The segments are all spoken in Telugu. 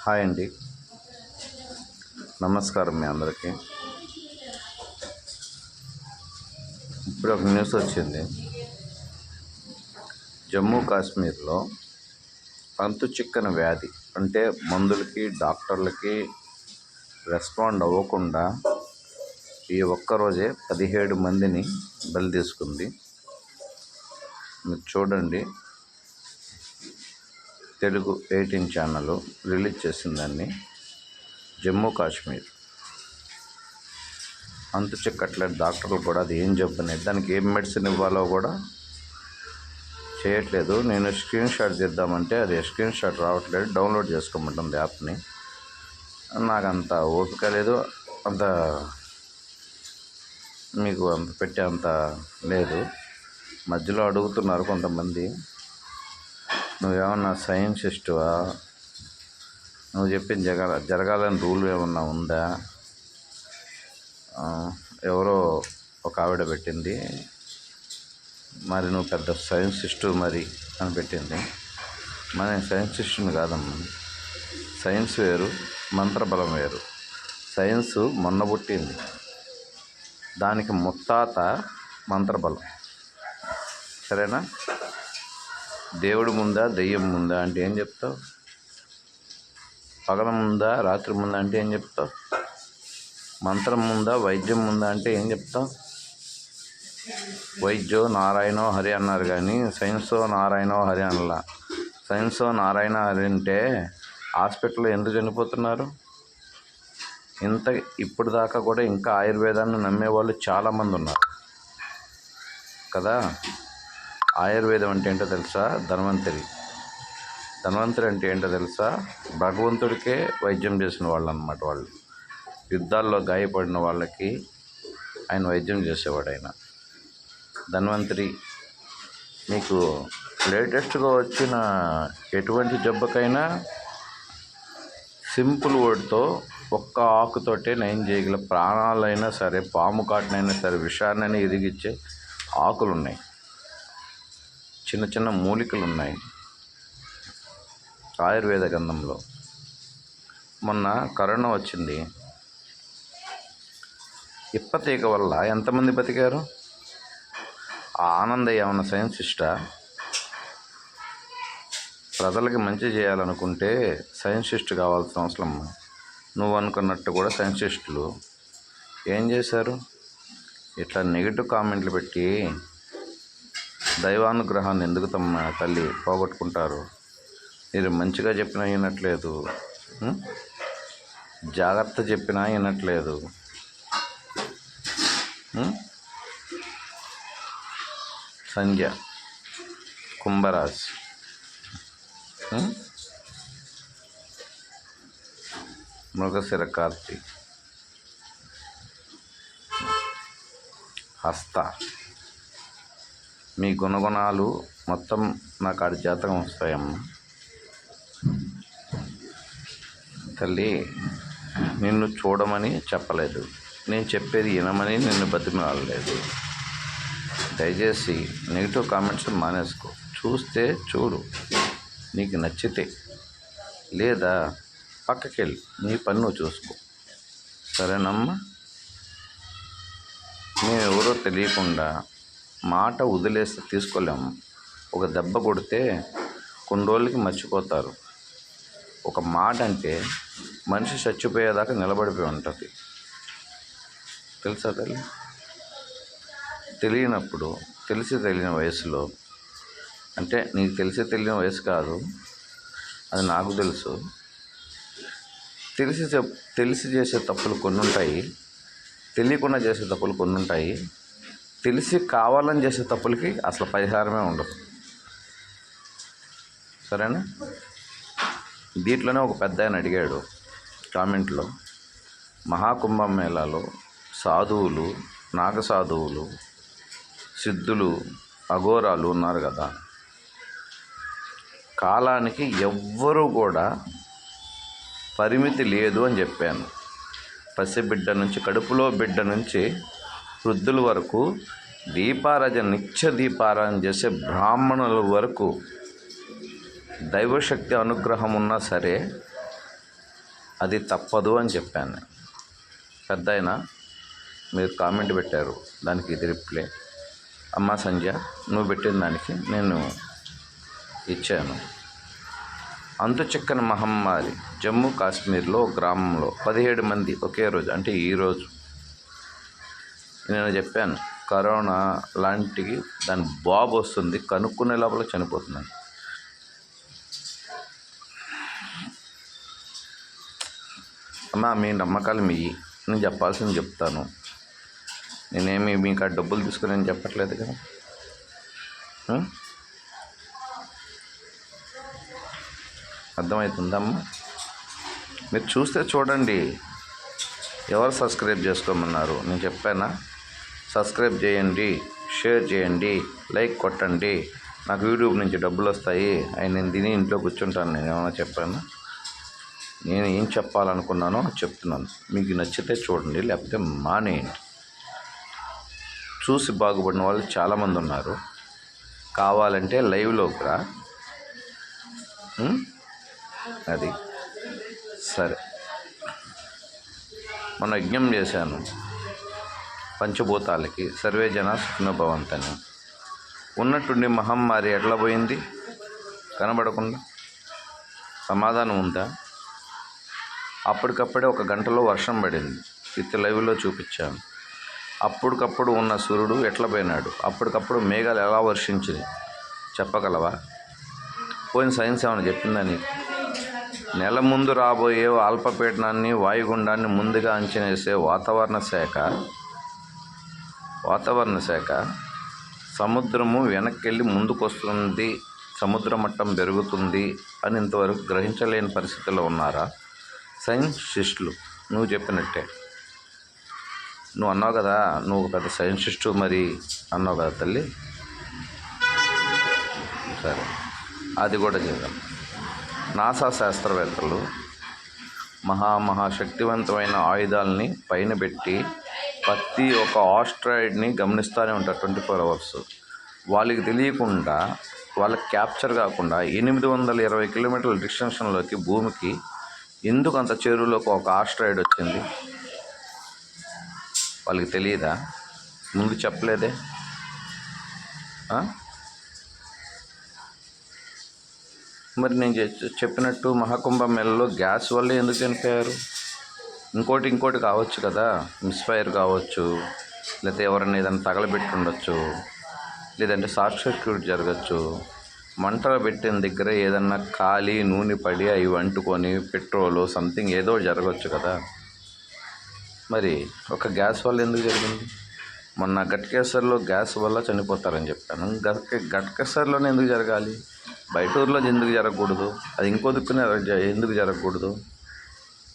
హాయ్ అండి, నమస్కారం మీ అందరికీ. ఇప్పుడు ఒక న్యూస్ వచ్చింది. జమ్మూ కాశ్మీర్లో అంతు చిక్కని వ్యాధి, అంటే మందులకి డాక్టర్లకి రెస్పాండ్ అవ్వకుండా ఈ ఒక్కరోజే 17 మందిని బలి తీసుకుంది. మీరు చూడండి, తెలుగు 18 ఛానల్ రిలీజ్ చేసిందాన్ని. జమ్మూ కాశ్మీర్ అంతు చిక్కట్లేదు. డాక్టర్లు కూడా అది ఏం జబ్బు అనేది, దానికి ఏం మెడిసిన్ ఇవ్వాలో కూడా చేయట్లేదు. నేను స్క్రీన్ షాట్ చేద్దామంటే అది స్క్రీన్ షాట్ రావట్లేదు, డౌన్లోడ్ చేసుకోమంటుంది యాప్ని. నాకు అంత ఓపిక లేదు, అంత మీకు అంత పెట్టే అంత లేదు. మధ్యలో అడుగుతున్నారు కొంతమంది, నువ్వేమన్నా సైన్సిస్టువా, నువ్వు చెప్పింది జరగాలని రూల్ ఏమన్నా ఉందా? ఎవరో ఒక ఆవిడ పెట్టింది, మరి నువ్వు పెద్ద సైన్సిస్టు మరి అని పెట్టింది. మరి సైన్సిస్టుని కాదమ్మా. సైన్స్ వేరు, మంత్రబలం వేరు. సైన్స్ మొన్న పుట్టింది, దానికి ముత్తాత మంత్రబలం. సరేనా? దేవుడి ముందా దెయ్యం ముందా అంటే ఏం చెప్తావు? పగల ముందా రాత్రి ముందా అంటే ఏం చెప్తావు? మంత్రం ముందా వైద్యం ముందా అంటే ఏం చెప్తావు? వైద్యో నారాయణో హరి అన్నారు కానీ సైన్సో నారాయణో హరి అనలా. సైన్సో నారాయణ హరి అంటే హాస్పిటల్లో ఎందుకు చనిపోతున్నారు? ఇప్పుడు దాకా కూడా ఇంకా ఆయుర్వేదాన్ని నమ్మేవాళ్ళు చాలామంది ఉన్నారు కదా. ఆయుర్వేదం అంటే ఏంటో తెలుసా? ధన్వంతరి అంటే ఏంటో తెలుసా? భగవంతుడికే వైద్యం చేసిన వాళ్ళు అన్నమాట. వాళ్ళు యుద్ధాల్లో గాయపడిన వాళ్ళకి ఆయన వైద్యం చేసేవాడు. ఆయన ధన్వంతరి. మీకు లేటెస్ట్గా వచ్చిన ఎటువంటి జబ్బుకైనా సింపుల్ వర్డ్తో ఒక్క ఆకుతోటే నయం చేయగల, ప్రాణాలైనా సరే, పాము కాటునైనా సరే, విషాన్నైనా ఎదిగించే ఆకులు ఉన్నాయి, చిన్న చిన్న మూలికలు ఉన్నాయి ఆయుర్వేద గ్రంథంలో. మొన్న కరోనా వచ్చింది, ఇప్పతీక వల్ల ఎంతమంది బతికారు? ఆ ఆనందయ్య ఏమన్నా సైన్సిస్టా? ప్రజలకి మంచి చేయాలనుకుంటే సైన్సిస్ట్ కావాల్సిన అవసరం. నువ్వు అనుకున్నట్టు కూడా సైన్సిస్టులు ఏం చేశారు? ఇట్లా నెగిటివ్ కామెంట్లు పెట్టి దైవానుగ్రహాన్ని ఎందుకు తల్లి పోగొట్టుకుంటారు? మీరు మంచిగా చెప్పినా వినట్లేదు, జాగ్రత్త చెప్పినా వినట్లేదు. సంధ్య కుంభరాశి, మృగశిర కార్తీ, హస్త. మీ గుణగుణాలు మొత్తం నా కాడి జాతకం వస్తాయమ్మా. తల్లి, నిన్ను చూడమని చెప్పలేదు, నేను చెప్పేది వినమని నిన్ను బతిమాలలేదు. దయచేసి నెగిటివ్ కామెంట్స్ మానేసుకో. చూస్తే చూడు, నీకు నచ్చితే, లేదా పక్కకెళ్ళి నీ పని నువ్వు చూసుకో. సరేనమ్మా? మేము ఎవరో తెలియకుండా మాట వదిలేస్తే తీసుకోలేము. ఒక దెబ్బ కొడితే కొన్ని రోజులకి మర్చిపోతారు. ఒక మాట అంటే మనిషి చచ్చిపోయేదాకా నిలబడిపోయి ఉంటుంది. తెలుసా తల్లి? తెలియనప్పుడు, తెలియని వయసులో, అంటే నీకు తెలియని వయసు కాదు, అది నాకు తెలుసు. తెలిసి చేసే తప్పులు కొన్ని ఉంటాయి, తెలియకుండా చేసే తప్పులు కొన్ని ఉంటాయి. తెలిసి కావాలని చేసే తప్పులకి అసలు పరిహారమే ఉండదు. సరేనా? దీంట్లోనే ఒక పెద్ద ఆయన అడిగాడు కామెంట్లో, మహాకుంభమేళాలో సాధువులు, నాగసాధువులు, సిద్ధులు, అఘోరాలు ఉన్నారు కదా, కాలానికి ఎవ్వరూ కూడా పరిమితి లేదు అని చెప్పాను. పసిబిడ్డ నుంచి, కడుపులో బిడ్డ నుంచి వృద్ధుల వరకు, నిత్య దీపారాధన చేసే బ్రాహ్మణుల వరకు దైవశక్తి అనుగ్రహం ఉన్నా సరే అది తప్పదు అని చెప్పాను. పెద్ద అయినా మీరు కామెంట్ పెట్టారు, దానికి ఇది రిప్లై. అమ్మ సంధ్య, నువ్వు పెట్టిన దానికి నేను ఇచ్చాను. అంతు చిక్కని మహమ్మారి. జమ్మూ కాశ్మీర్లో గ్రామంలో 17 మంది ఒకే రోజు, అంటే ఈరోజు. నేను చెప్పాను కరోనా లాంటివి దాని బాబు వస్తుంది, కనుక్కునే లోపల చనిపోతున్నాను. అమ్మా మీ నమ్మకాలు మీ, నేను చెప్పాల్సింది చెప్తాను. నేనేమి మీకు ఆ డబ్బులు తీసుకుని నేను చెప్పట్లేదు కదా. అర్థమవుతుందమ్మా? మీరు చూస్తే చూడండి. ఎవరు సబ్స్క్రైబ్ చేసుకోమన్నారు? నేను చెప్పానా? సబ్స్క్రైబ్ చేయండి, షేర్ చేయండి, లైక్ కొట్టండి, నాకు యూట్యూబ్ నుంచి డబ్బులు వస్తాయి, అవి నేను తిని ఇంట్లో కూర్చుంటాను. నేను ఏమైనా చెప్పాను? నేను ఏం చెప్పాలనుకున్నానో చెప్తున్నాను. మీకు నచ్చితే చూడండి, లేకపోతే మానేయండి. చూసి బాగుపడిన వాళ్ళు చాలామంది ఉన్నారు. కావాలంటే లైవ్లోకి రా. అది సరే. మొన్న యజ్ఞం చేశాను పంచభూతాలకి, సర్వే జన సుఖినో భవంతని. ఉన్నట్టుండి మహమ్మారి ఎట్లా పోయింది కనబడకుండా? సమాధానం ఉందా? అప్పటికప్పుడే 1 గంటలో వర్షం పడింది, విత్ లైవ్లో చూపించాను. అప్పటికప్పుడు ఉన్న సూర్యుడు ఎట్లా పోయినాడు? అప్పటికప్పుడు మేఘాలు ఎలా వర్షించింది చెప్పగలవా? పోయిన సైన్స్ ఏమైనా చెప్పిందా నీకు? నెల ముందు రాబోయే అల్పపీడనాన్ని, వాయుగుండాన్ని ముందుగా అంచనా వేసే వాతావరణ శాఖ సముద్రము వెనక్కి ముందుకొస్తుంది, సముద్ర మట్టం పెరుగుతుంది అని ఇంతవరకు గ్రహించలేని పరిస్థితుల్లో ఉన్నారా సైంటిస్టులు? నువ్వు చెప్పినట్టే. నువ్వు అన్నావు కదా, నువ్వు పెద్ద సైంటిస్టు మరి అన్నావు కదా తల్లి. సరే, అది కూడా చేద్దాం. నాసా శాస్త్రవేత్తలు మహాశక్తివంతమైన ఆయుధాలని పైన పెట్టి ప్రతి ఒక్క ఆస్ట్రాయిడ్ని గమనిస్తూనే ఉంటారు 24 అవర్స్. వాళ్ళకి తెలియకుండా, వాళ్ళకి క్యాప్చర్ కాకుండా 820 కిలోమీటర్ల డిస్టెన్షన్లోకి భూమికి ఎందుకు అంత చేరువులోకి ఒక ఆస్ట్రాయిడ్ వచ్చింది? వాళ్ళకి తెలియదా? ముందు చెప్పలేదే? మరి నేను చెప్పినట్టు మహాకుంభమేళలో గ్యాస్ వల్ల ఎందుకు చనిపోయారు? ఇంకోటి కావచ్చు కదా, మిస్ఫైర్ కావచ్చు, లేకపోతే ఎవరైనా ఏదైనా తగలబెట్టి ఉండొచ్చు, లేదంటే షార్ట్ సర్క్యూట్ జరగచ్చు. మంటలు పెట్టిన దగ్గర ఏదన్నా కాలి నూనె పడి అవి అంటుకొని పెట్రోలు సంథింగ్ ఏదో జరగచ్చు కదా. మరి ఒక గ్యాస్ వల్ల ఎందుకు జరిగింది? మొన్న గట్కేసర్లో గ్యాస్ వల్ల చనిపోతారని చెప్పాను. గట్కేసర్లోనే ఎందుకు జరగాలి? బయట ఊర్లో ఎందుకు జరగకూడదు? అది ఇంకో దిక్కునే ఎందుకు జరగకూడదు?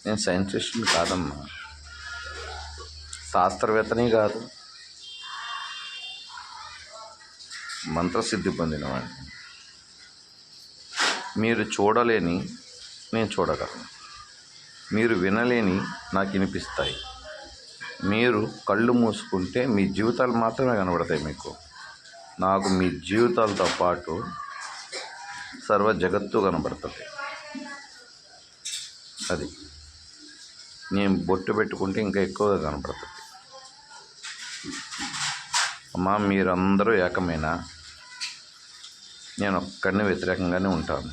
నేను సైంటిస్ట్ని కాదమ్మా, శాస్త్రవేత్తని కాదు, మంత్రసిద్ధి పొందినవాడిని. మీరు చూడలేని నేను చూడగలను, మీరు వినలేని నాకు వినిపిస్తాయి. మీరు కళ్ళు మూసుకుంటే మీ జీవితాలు మాత్రమే కనబడతాయి మీకు. నాకు మీ జీవితాలతో పాటు సర్వ జగత్తు కనబడుతుంది. అది నేను బొట్టు పెట్టుకుంటే ఇంకా ఎక్కువగా కనబడుతుంది. అమ్మా, మీరందరూ ఏకమైనా నేను ఒక్కడిని వ్యతిరేకంగానే ఉంటాను.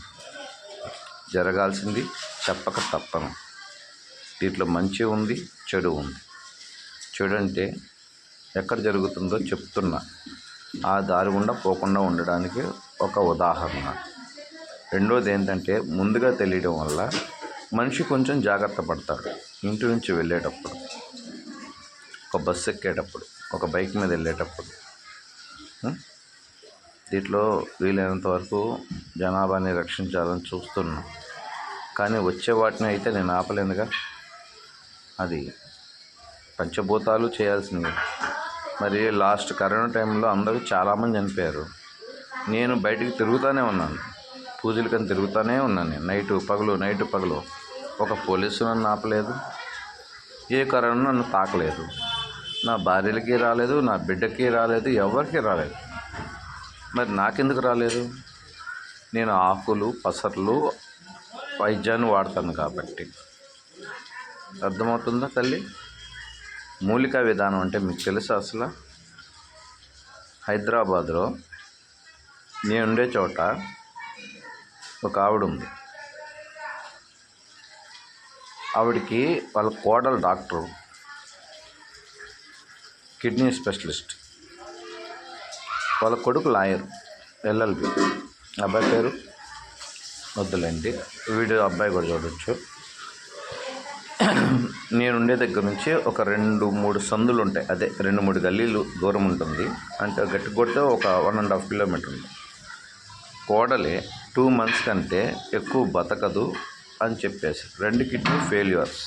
జరగాల్సింది చెప్పక తప్పను. దీంట్లో మంచి ఉంది, చెడు ఉంది. చెడు అంటే ఎక్కడ జరుగుతుందో చెప్తున్నా, ఆ దారి గుండా పోకుండా ఉండడానికి ఒక ఉదాహరణ. రెండోది ఏంటంటే, ముందుగా తెలియడం వల్ల మనిషి కొంచెం జాగ్రత్త పడతాడు. ఇంటి నుంచి వెళ్ళేటప్పుడు, ఒక బస్సు ఎక్కేటప్పుడు, ఒక బైక్ మీద వెళ్ళేటప్పుడు. దీంట్లో వీలైనంత వరకు జనాభాని రక్షించాలని చూస్తున్నా, కానీ వచ్చే వాటిని అయితే నేను ఆపలేనుగా. అది పంచభూతాలు చేయాల్సింది. మరి లాస్ట్ కరోనా టైంలో అందరూ చాలామంది చనిపోయారు. నేను బయటికి తిరుగుతూనే ఉన్నాను, పూజలకని తిరుగుతూనే ఉన్నాను. నేను నైటు పగలు ఒక పోలీసు నన్ను ఆపలేదు, ఏ కరోనా నన్ను తాకలేదు. నా భార్యలకి రాలేదు, నా బిడ్డకి రాలేదు, ఎవరికి రాలేదు. మరి నాకెందుకు రాలేదు? నేను ఆకులు పసర్లు వైద్యాన్ని వాడతాను కాబట్టి. అర్థమవుతుందా తల్లి? మూలికా విధానం అంటే మీకు తెలుసా అసలు? హైదరాబాద్లో నేను ఉండే చోట ఒక ఆవిడ ఉంది. ఆవిడకి వాళ్ళ కోడలు డాక్టరు, కిడ్నీ స్పెషలిస్ట్. వాళ్ళ కొడుకు లాయర్, ఎల్ఎల్బి. అబ్బాయి పేరు వద్దులేండి, వీడియో అబ్బాయి కూడా చూడవచ్చు. నేనుండే దగ్గర నుంచి ఒక 2-3 సందులు ఉంటాయి, అదే 2-3 గల్లీలు దూరం ఉంటుంది. అంటే గట్టి కొడితే ఒక 1.5 కిలోమీటర్ ఉంది. కోడలే 2 months కంటే ఎక్కువ బతకదు అని చెప్పేసి 2 కిడ్నీ ఫెయిల్యూర్స్,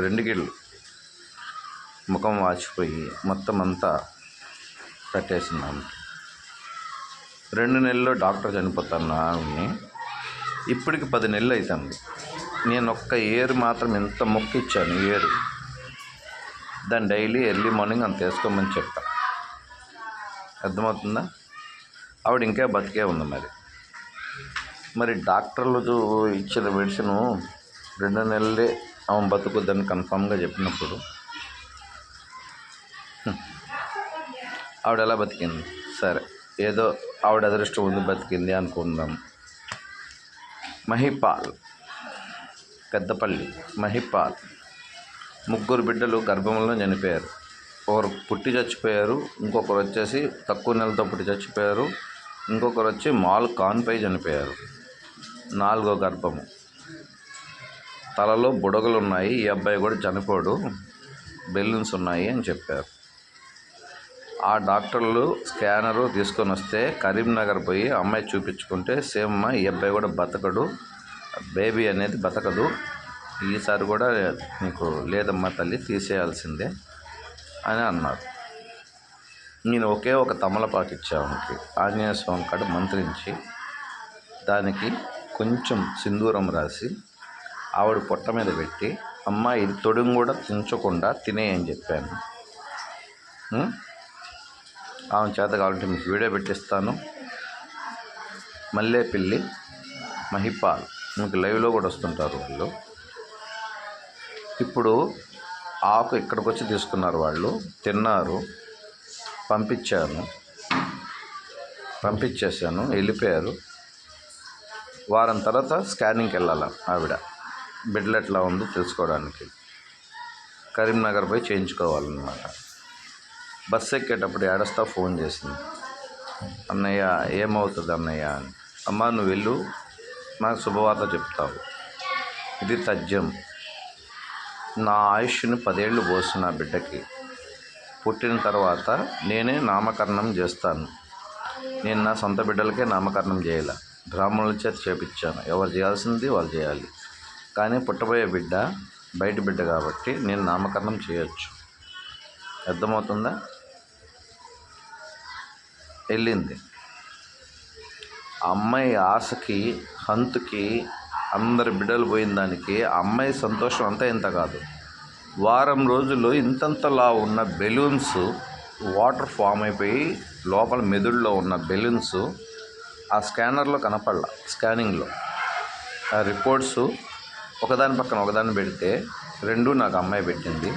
2 కిడ్నీలు ముఖం వాచిపోయి మొత్తం అంతా కట్టేసింది. 2 నెలల్లో డాక్టర్ చనిపోతాను ఆవిడ్ని. ఇప్పటికి 10 నెలలు అవుతుంది. నేను ఒక్క ఏరు మాత్రం ఎంత మొక్కిచ్చాను, ఏరు దాన్ని డైలీ ఎర్లీ మార్నింగ్ అంత వేసుకోమని చెప్పా. అర్థమవుతుందా? ఆవిడ ఇంకా బతికే ఉంది. మరి డాక్టర్లు ఇచ్చిన మెడిసిను 2 నెలలే ఆమె బతుకుద్దని కన్ఫామ్గా చెప్పినప్పుడు ఆవిడ ఎలా బతికింది? సరే, ఏదో ఆవిడ అదృష్టం ఉంది, బతికింది అనుకుందాం. మహిపాల్, పెద్దపల్లి మహిపాల్ 3 బిడ్డలు గర్భంలో చనిపోయారు. ఒకరు పుట్టి చచ్చిపోయారు, ఇంకొకరు వచ్చేసి తక్కువ నెలతో పుట్టి చచ్చిపోయారు, ఇంకొకరు వచ్చి మాల్ కాన్పై చనిపోయారు. 4వ గర్భము. తలలో బుడగలు ఉన్నాయి, ఈ అబ్బాయి కూడా చనిపోడు, బెలూన్స్ ఉన్నాయి అని చెప్పారు. ఆ డాక్టర్లు స్కానరు తీసుకొని వస్తే కరీంనగర్ పోయి అమ్మాయి చూపించుకుంటే సేమ్ అమ్మ, ఈ అబ్బాయి కూడా బతకడు, బేబీ అనేది బతకదు, ఈసారి కూడా నీకు లేదమ్మా తల్లి, తీసేయాల్సిందే అని అన్నారు. నేను ఒకే ఒక తమలపాకు ఇచ్చానికి ఆంజనేయ స్వామి కాడ మంత్రించి దానికి కొంచెం సింధూరం రాసి ఆవిడ పొట్ట మీద పెట్టి, అమ్మ ఇది తొడుగు కూడా తుంచకుండా తినేయని చెప్పాను. ఆమె చేత కావాలంటే మీకు వీడియో పెట్టిస్తాను. మల్లేపల్లి మహిపాల్, మీకు లైవ్లో కూడా వస్తుంటారు వాళ్ళు. ఇప్పుడు ఆకు ఇక్కడికి వచ్చి తీసుకున్నారు, వాళ్ళు తిన్నారు, పంపించేశాను, వెళ్ళిపోయారు. వారం తర్వాత స్కానింగ్కి వెళ్ళాలి ఆవిడ, బిడ్డలు ఎట్లా ఉందో తెలుసుకోవడానికి. కరీంనగర్ పోయి చేయించుకోవాలన్నమాట. బస్సు ఎక్కేటప్పుడు ఏడస్తా ఫోన్ చేసింది, అన్నయ్య ఏమవుతుంది అన్నయ్య అని. అమ్మ నువ్వు వెళ్ళు, నాకు శుభవార్త చెప్తావు, ఇది తథ్యం. నా ఆయుష్ని 10 ఏళ్ళు పోస్తున్న బిడ్డకి, పుట్టిన తర్వాత నేనే నామకరణం చేస్తాను. నేను నా సొంత బిడ్డలకే నామకరణం చేయాల, బ్రాహ్మణుల చేత చేపించాను, ఎవరు చేయాల్సింది వాళ్ళు చేయాలి. కానీ పుట్టబోయే బిడ్డ బయట బిడ్డ కాబట్టి నేను నామకరణం చేయొచ్చు. అర్థమవుతుందా? వెళ్ళింది. అమ్మాయి ఆశకి, హంతుకి, అందరి బిడ్డలు పోయిన దానికి అమ్మాయి సంతోషం అంతా ఇంత కాదు. వారం రోజులు ఇంతంతలా ఉన్న బెలూన్స్ వాటర్ ఫామ్ అయిపోయి లోపల మెదుడులో ఉన్న బెలూన్స్ ఆ స్కానర్లో కనపడాల. స్కానింగ్లో ఆ రిపోర్ట్స్ ఒకదాని పక్కన ఒకదాన్ని పెడితే 2 నాకు అమ్మాయి పెట్టింది.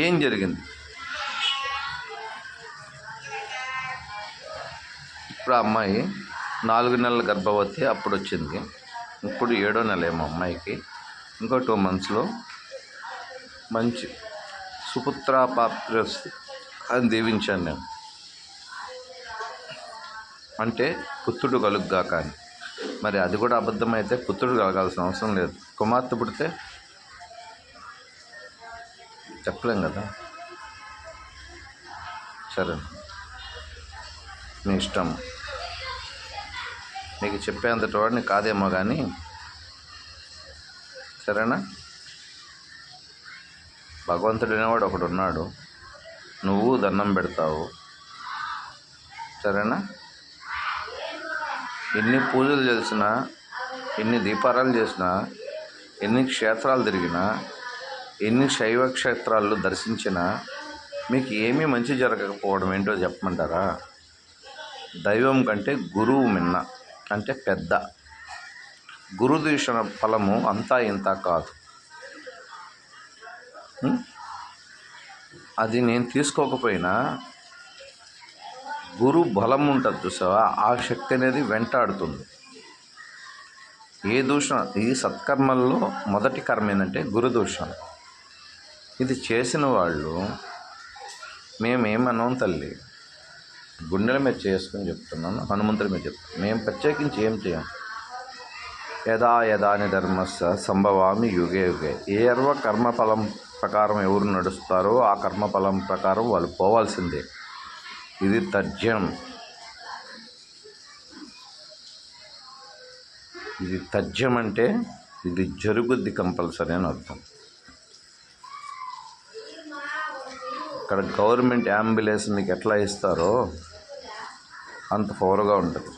ఏం జరిగింది? ఇప్పుడు ఆ అమ్మాయి 4 నెలల గర్భవతి, అప్పుడు వచ్చింది. ఇప్పుడు 7వ నెల ఏమో అమ్మాయికి. ఇంకో 2 monthsలో మంచి సుపుత్రాపాత్రస్తు అని దీవించాను నేను. అంటే పుత్రుడు కలుగ్గా. కానీ మరి అది కూడా అబద్ధమైతే పుత్రుడు కలగాల్సిన అవసరం లేదు. కుమార్తె పుడితే చెప్పలేం కదా. సరే, మీ ఇష్టం, మీకు చెప్పేంతటి వాడిని కాదేమో కానీ, సరేనా? భగవంతుడు అనేవాడు ఒకడు ఉన్నాడు, నువ్వు దండం పెడతావు, సరేనా? ఎన్ని పూజలు చేసినా, ఎన్ని దీపారాలు చేసినా, ఎన్ని క్షేత్రాలు తిరిగినా, ఎన్ని శైవ క్షేత్రాలు దర్శించినా మీకు ఏమీ మంచి జరగకపోవడం ఏంటో చెప్పమంటారా? దైవం కంటే గురువు మిన్న, అంటే పెద్ద. గురుదూషణ ఫలము అంతా ఇంత కాదు. అది నేను తీసుకోకపోయినా గురు బలం ఉంటుంది చూసావా, ఆ శక్తి అనేది వెంటాడుతుంది. ఏ దూషణ, ఈ సత్కర్మల్లో మొదటి కర్మ ఏంటంటే గురుదూషణ. ఇది చేసిన వాళ్ళు మేమేమన్నాం తల్లి, గుండెల మీద చేసుకుని చెప్తున్నాను, హనుమంతుడి మీద చెప్తాను, మేము ప్రత్యేకించి ఏం చేయం. యదా యదాని ధర్మస్య సంభవామి యుగే యుగే. కర్మఫలం ప్రకారం ఎవరు నడుస్తారో ఆ కర్మఫలం ప్రకారం వాళ్ళు పోవాల్సిందే. ఇది తథ్యం. ఇది తథ్యం అంటే ఇది జరుగుద్ది కంపల్సరీ అని అర్థం. ఇక్కడ గవర్నమెంట్ అంబులెన్స్ మీకు ఎట్లా ఇస్తారో అంత పవర్గా ఉంటుంది.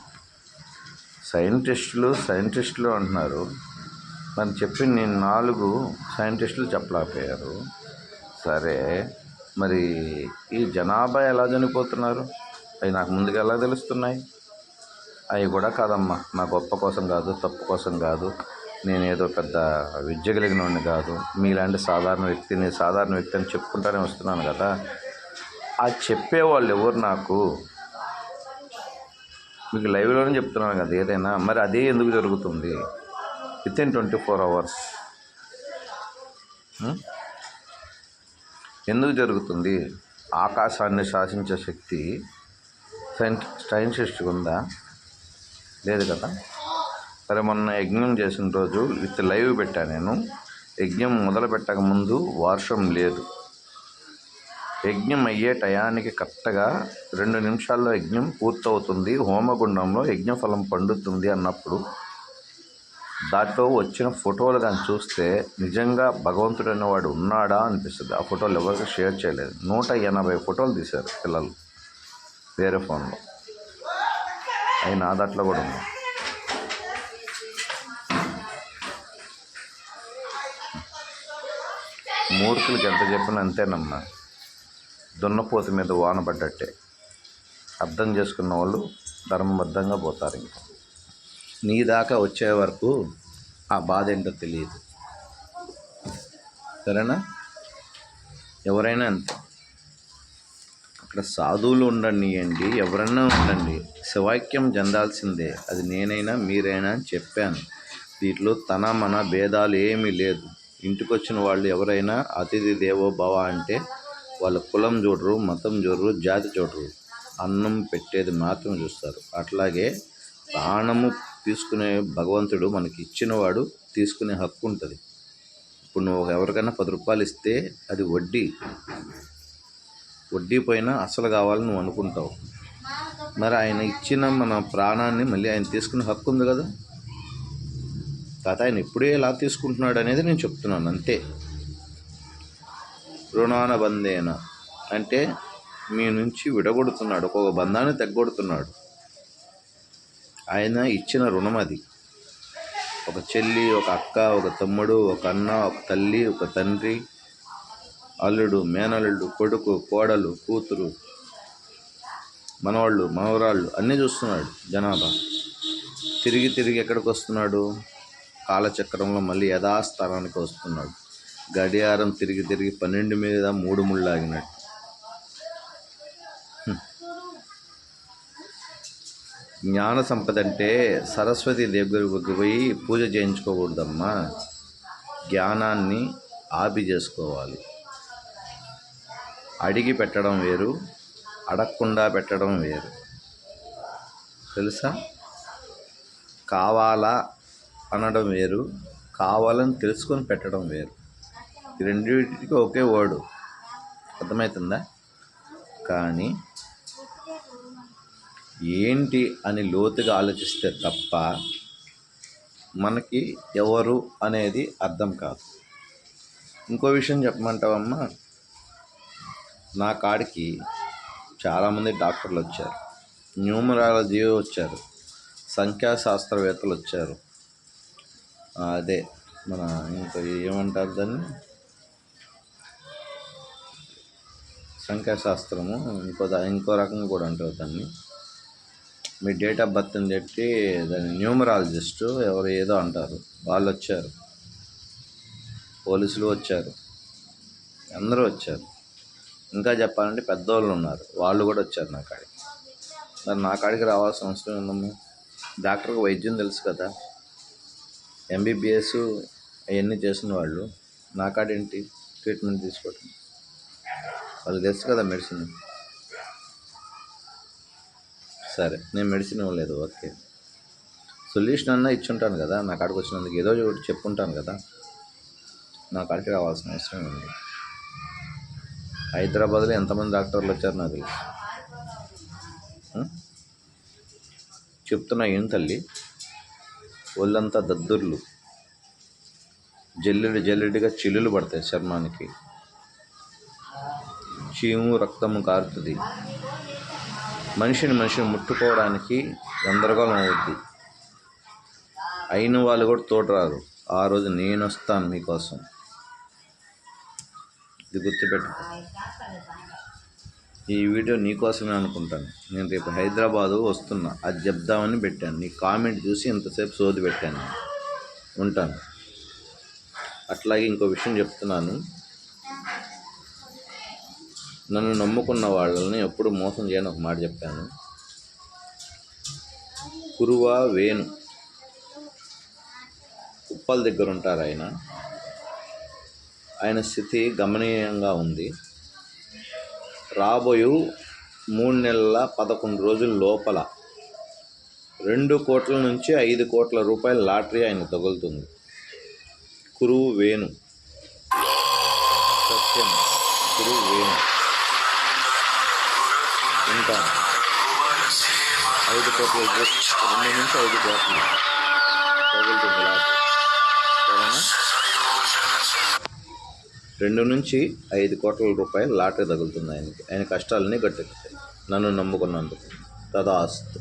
సైంటిస్టులు అంటున్నారు, మరి చెప్పి నేను 4 సైంటిస్టులు చెప్పలేకపోయారు. సరే, మరి ఈ జనాభా ఎలా చనిపోతున్నారు? అవి నాకు ముందుగా ఎలా తెలుస్తున్నాయి? అవి కూడా కాదమ్మా, నా గొప్ప కోసం కాదు, తప్పు కోసం కాదు, నేనేదో పెద్ద విద్య కలిగిన వాడిని కాదు, మీలాంటి సాధారణ వ్యక్తి అని చెప్పుకుంటానే వస్తున్నాను కదా. ఆ చెప్పేవాళ్ళు ఎవరు? నాకు మీకు లైవ్లోనే చెప్తున్నాను కదా ఏదైనా. మరి అదే ఎందుకు జరుగుతుంది వితిన్ 24 hours? ఎందుకు జరుగుతుంది? ఆకాశాన్ని శాసించే శక్తి సైంటిస్ట్కి ఉందా? లేదు కదా. సరే, మొన్న యజ్ఞం చేసిన రోజు విత్ లైవ్ పెట్టాను నేను. యజ్ఞం మొదలు పెట్టక ముందు వర్షం లేదు. యజ్ఞం అయ్యే టయానికి కరెక్ట్గా 2 నిమిషాల్లో యజ్ఞం పూర్తవుతుంది, హోమగుండంలో యజ్ఞఫలం పండుతుంది అన్నప్పుడు దాంట్లో వచ్చిన ఫోటోలు కానీ చూస్తే నిజంగా భగవంతుడు అనేవాడు ఉన్నాడా అనిపిస్తుంది. ఆ ఫోటోలు ఎవరికి షేర్ చేయలేదు. 180 ఫోటోలు తీశారు పిల్లలు వేరే ఫోన్లో. అవి నా దాంట్లో కూడా ఉన్నాయి. మూర్ఖులకి ఎంత చెప్పినా అంతేనమ్మా, దున్నపోతు మీద వాన పడ్డట్టే. అర్థం చేసుకున్న వాళ్ళు ధర్మబద్ధంగా పోతారు. ఇంకా నీ దాకా వచ్చే వరకు ఆ బాధ ఏంటో తెలియదు. సరేనా? ఎవరైనా అంతే. అక్కడ సాధువులు ఉండనియండి, ఎవరైనా ఉండండి, శివాక్యం చెందాల్సిందే. అది నేనైనా మీరైనా అని చెప్పాను. వీటిలో తన మన భేదాలు ఏమీ లేదు. ఇంటికి వచ్చిన వాళ్ళు ఎవరైనా అతిథి దేవో భవ అంటే వాళ్ళ కులం చూడరు, మతం చూడరు, జాతి చూడరు, అన్నం పెట్టేది మాత్రం చూస్తారు. అట్లాగే ప్రాణము తీసుకునే భగవంతుడు మనకి ఇచ్చినవాడు తీసుకునే హక్కు ఉంటుంది. ఇప్పుడు నువ్వు ఎవరికైనా 10 రూపాయలు ఇస్తే అది వడ్డీ పైన అసలు కావాలని నువ్వు అనుకుంటావు. మరి ఆయన ఇచ్చిన మన ప్రాణాన్ని మళ్ళీ ఆయన తీసుకునే హక్కు ఉంది కదా. కాకపోతే ఆయన ఎప్పుడే ఎలా తీసుకుంటున్నాడు అనేది నేను చెప్తున్నాను అంతే. రుణాన బంధేన అంటే మీ నుంచి విడగొడుతున్నాడు, ఒక్కొక్క బంధాన్ని తెగ్గొడుతున్నాడు. ఆయన ఇచ్చిన రుణం అది. ఒక చెల్లి, ఒక అక్క, ఒక తమ్ముడు, ఒక అన్న, ఒక తల్లి, ఒక తండ్రి, అల్లుడు, మేనల్లుడు, కొడుకు, కోడలు, కూతురు, మనవాళ్ళు, మనవరాళ్ళు అన్నీ చూస్తున్నాడు. జనాభా తిరిగి ఎక్కడికి వస్తున్నాడు? కాలచక్రంలో మళ్ళీ యథాస్థానానికి వస్తున్నాడు. గడియారం తిరిగి 12 మీద 3 ముళ్ళు ఆగినట్టు. జ్ఞాన సంపద అంటే సరస్వతి దగ్గరికి పోయి పూజ చేయించుకోకూడదమ్మా. జ్ఞానాన్ని ఆపి చేసుకోవాలి. అడిగి పెట్టడం వేరు, అడగకుండా పెట్టడం వేరు. తెలుసా? కావాలా అనడం వేరు, కావాలని తెలుసుకొని పెట్టడం వేరు. ఈ రెండింటికి ఒకే వర్డు. అర్థమవుతుందా? కానీ ఏంటి అని లోతుగా ఆలోచిస్తే తప్ప మనకి ఎవరు అనేది అర్థం కాదు. ఇంకో విషయం చెప్పమంటావమ్మా, నా కాడికి చాలామంది డాక్టర్లు వచ్చారు, న్యూమరాలజీ వచ్చారు, సంఖ్యాశాస్త్రవేత్తలు వచ్చారు. అదే మన ఇంకా ఏమంటారు దాన్ని, సంఖ్యాశాస్త్రము ఇంకో రకంగా కూడా అంటారు దాన్ని. మీ డేట్ ఆఫ్ బర్త్ అని చెప్పి దాని న్యూమరాలజిస్టు ఎవరు ఏదో అంటారు, వాళ్ళు వచ్చారు, పోలీసులు వచ్చారు, అందరూ వచ్చారు. ఇంకా చెప్పాలంటే పెద్దవాళ్ళు ఉన్నారు, వాళ్ళు కూడా వచ్చారు నా కాడికి. మరి నా కాడికి రావాల్సిన అవసరం ఉందమ్మా. డాక్టర్కి వైద్యం తెలుసు కదా, ఎంబీబీఎస్ అవన్నీ చేసిన వాళ్ళు నా కాడేంటి ట్రీట్మెంట్ తీసుకోవటం? వాళ్ళు తెలుసు కదా మెడిసిన్. సరే, నేను మెడిసిన్ ఇవ్వలేదు, ఓకే, సొల్యూషన్ అన్నా ఇచ్చుంటాను కదా, నా కాడికి వచ్చినందుకు ఏదో ఒకటి చెప్పుంటాను కదా. నా కాడికి రావాల్సిన అవసరం ఉంది. హైదరాబాద్లో ఎంతమంది డాక్టర్లు వచ్చారు నాకు తెలుసు. చెప్తున్నా ఏం తల్లి, ఒళ్ళంతా దద్దుర్లు, జల్లెడిగా చిల్లులు పడతాయి చర్మానికి, చీము రక్తము కారుతుంది, మనిషిని ముట్టుకోవడానికి గందరగోళం అవుద్ది. అయిన వాళ్ళు కూడా తోడరారు. ఆ రోజు నేను వస్తాను మీకోసం, ఇది గుర్తుపెట్టు. ఈ వీడియో నీకోసమే అనుకుంటాను. నేను రేపు హైదరాబాదు వస్తున్నా, అది చెప్దామని పెట్టాను. నీ కామెంట్ చూసి ఇంతసేపు సోది పెట్టాను. ఉంటాను. అట్లాగే ఇంకో విషయం చెప్తున్నాను, నన్ను నమ్ముకున్న వాళ్ళని ఎప్పుడు మోసం చేయని ఒక మాట చెప్పాను. కురువ వేణు ఉప్పల్ దగ్గర ఉంటారు. ఆయన స్థితి గమనీయంగా ఉంది. రాబోయే 3 నెలల 11 రోజుల లోపల 2 కోట్ల నుంచి 5 కోట్ల రూపాయల లాటరీ ఆయన తగులుతుంది. కురువు వేణు, సత్యం, కురువు వేణు. ఇంకా 5 కోట్ల, 2 నుంచి 5 కోట్లు తగులుతుంది లాటరీ. సరేనా? 2 నుంచి 5 కోట్ల రూపాయలు లాటరీ తగులుతుంది ఆయనకి. ఆయన కష్టాలన్నీ గట్టెక్కుతాయి నన్ను నమ్ముకున్నందుకు. తదాస్తు.